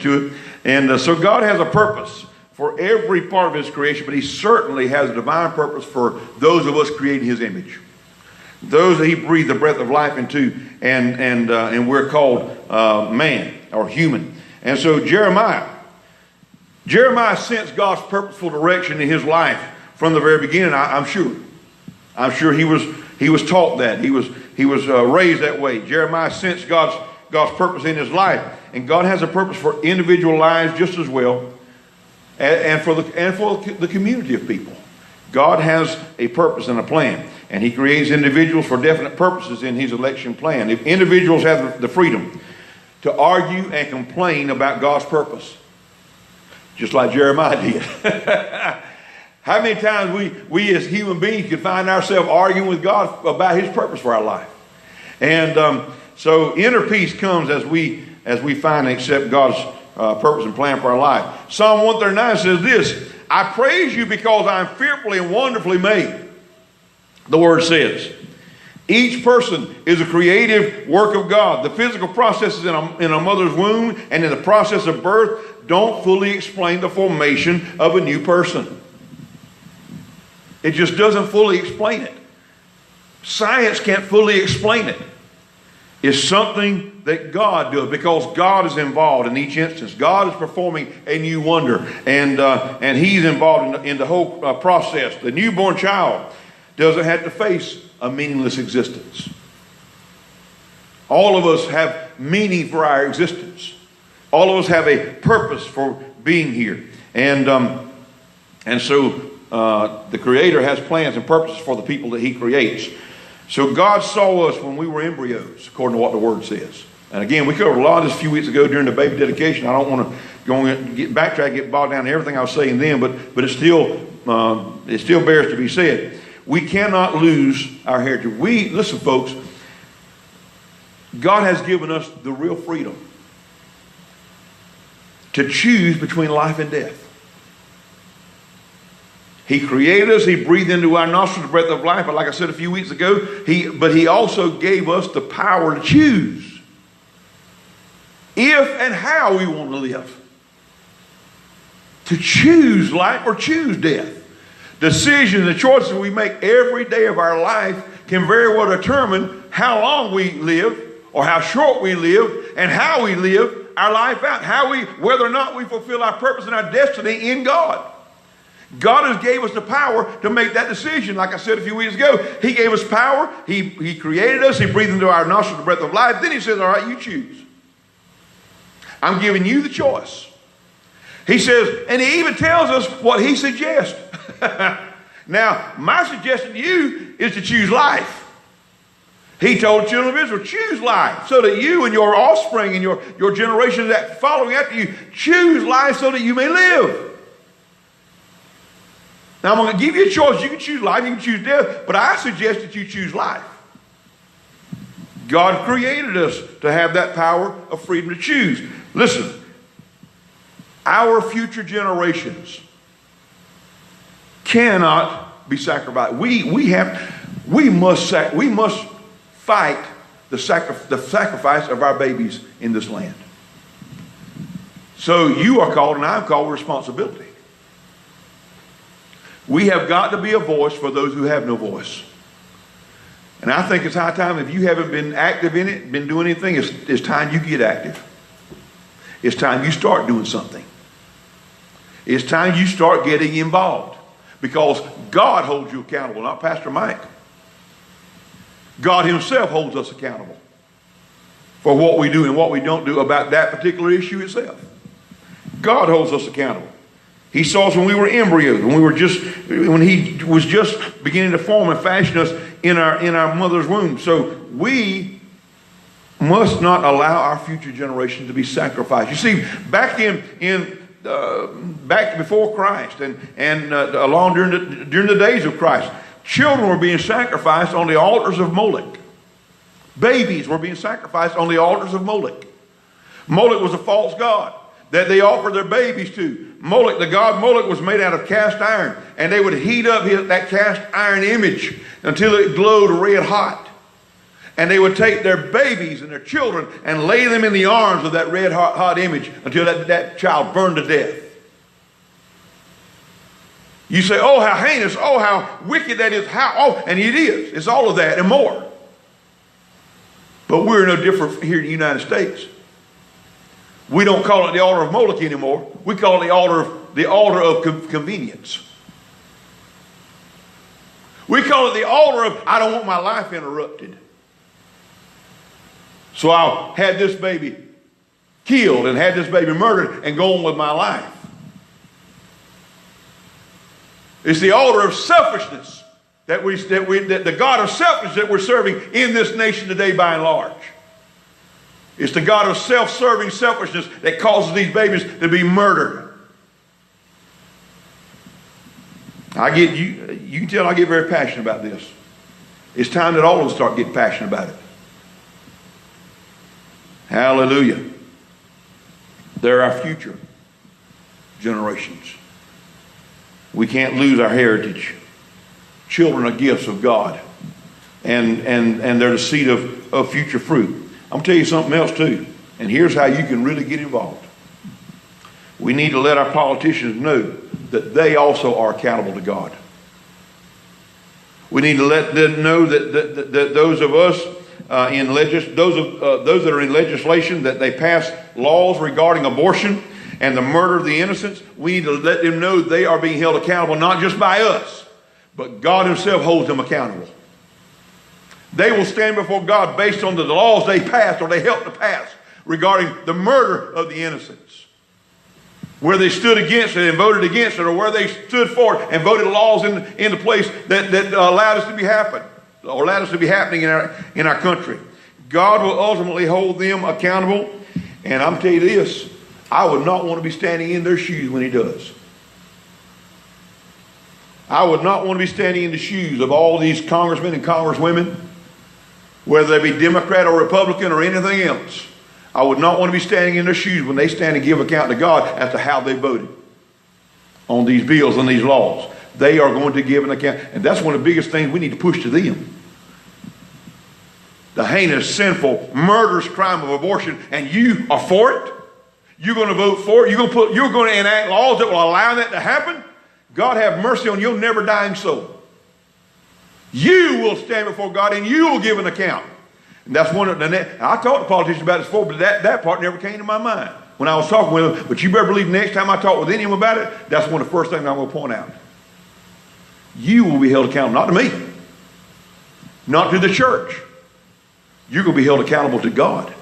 to it. And so God has a purpose for every part of his creation, but he certainly has a divine purpose for those of us created in his image. Those that he breathed the breath of life into, and we're called man or human. And so Jeremiah sensed God's purposeful direction in his life from the very beginning. I'm sure he was taught that. He was raised that way. Jeremiah sensed God's purpose in his life, and God has a purpose for individual lives just as well, and for the community of people. God has a purpose and a plan, and he creates individuals for definite purposes in his election plan. If individuals have the freedom to argue and complain about God's purpose, just like Jeremiah did. How many times we as human beings can find ourselves arguing with God about his purpose for our life? And so inner peace comes as we find and accept God's purpose and plan for our life. Psalm 139 says this: I praise you because I am fearfully and wonderfully made. The word says each person is a creative work of God. The physical processes in a mother's womb and in the process of birth don't fully explain the formation of a new person. It just doesn't fully explain it. Science can't fully explain it. It's something that God does, because God is involved in each instance. God is performing a new wonder, and he's involved in the whole process. The newborn child doesn't have to face a meaningless existence. All of us have meaning for our existence. All of us have a purpose for being here. And so the Creator has plans and purposes for the people that he creates. So God saw us when we were embryos, according to what the Word says. And again, we covered a lot of this a few weeks ago during the baby dedication. I don't want to go and get bogged down in everything I was saying then, but it still bears to be said. We cannot lose our heritage. Listen, folks, God has given us the real freedom to choose between life and death. He created us. He breathed into our nostrils the breath of life. But like I said a few weeks ago, he also gave us the power to choose if and how we want to live. To choose life or choose death. Decisions and choices we make every day of our life can very well determine how long we live or how short we live and how we live our life out. Whether or not we fulfill our purpose and our destiny in God. God has gave us the power to make that decision. Like I said a few weeks ago, he gave us power. He created us. He breathed into our nostrils the breath of life. Then he says, all right, you choose. I'm giving you the choice. He says, and he even tells us what he suggests. Now, my suggestion to you is to choose life. He told the children of Israel, choose life so that you and your offspring and your generation that following after you choose life so that you may live. Now, I'm going to give you a choice. You can choose life, you can choose death, but I suggest that you choose life. God created us to have that power of freedom to choose. Listen, our future generations cannot be sacrificed. We must fight the sacrifice of our babies in this land. So you are called, and I'm called, responsibility. We have got to be a voice for those who have no voice. And I think it's high time, if you haven't been active in it, been doing anything, it's time you get active. It's time you start doing something. It's time you start getting involved. Because God holds you accountable, not Pastor Mike. God himself holds us accountable for what we do and what we don't do about that particular issue itself. God holds us accountable. He saw us when we were embryos, when he was just beginning to form and fashion us in our mother's womb. So we must not allow our future generation to be sacrificed. You see, back back before Christ and along during the days of Christ, children were being sacrificed on the altars of Moloch. Babies were being sacrificed on the altars of Moloch. Moloch was a false god that they offered their babies to. Moloch, the god Moloch, was made out of cast iron, and they would heat up that cast iron image until it glowed red hot. And they would take their babies and their children and lay them in the arms of that red hot image until that child burned to death. You say, oh, how heinous, oh, how wicked that is, and it is. It's all of that and more. But we're no different here in the United States. We don't call it the altar of Moloch anymore. We call it the altar of convenience. We call it the altar of, I don't want my life interrupted. So I'll have this baby killed and have this baby murdered and go on with my life. It's the altar of selfishness that the God of selfishness that we're serving in this nation today by and large. It's the God of self-serving selfishness that causes these babies to be murdered. You can tell I get very passionate about this. It's time that all of us start getting passionate about it. Hallelujah. They're our future generations. We can't lose our heritage. Children are gifts of God. And they're the seed of future fruit. I'm going to tell you something else too. And here's how you can really get involved. We need to let our politicians know that they also are accountable to God. We need to let them know that those of us those that are in legislation, that they pass laws regarding abortion and the murder of the innocents, we need to let them know they are being held accountable not just by us, but God himself holds them accountable. They will stand before God based on the laws they passed or they helped to pass regarding the murder of the innocents. Where they stood against it and voted against it, or where they stood for it and voted laws into place that allowed us to be happen, or allowed us to be happening in our country. God will ultimately hold them accountable. And I'm telling you this, I would not want to be standing in their shoes when he does. I would not want to be standing in the shoes of all these congressmen and congresswomen, whether they be Democrat or Republican or anything else. I would not want to be standing in their shoes when they stand and give account to God as to how they voted on these bills and these laws. They are going to give an account. And that's one of the biggest things we need to push to them. The heinous, sinful, murderous crime of abortion, and you are for it? You're going to vote for it? You're going to enact laws that will allow that to happen? God have mercy on your never dying soul. You will stand before God and you will give an account. And that's one of the, I talked to politicians about this before, but that part never came to my mind when I was talking with them. But you better believe next time I talk with any of them about it, that's one of the first things I'm going to point out. You will be held accountable, not to me, not to the church. You're going to be held accountable to God.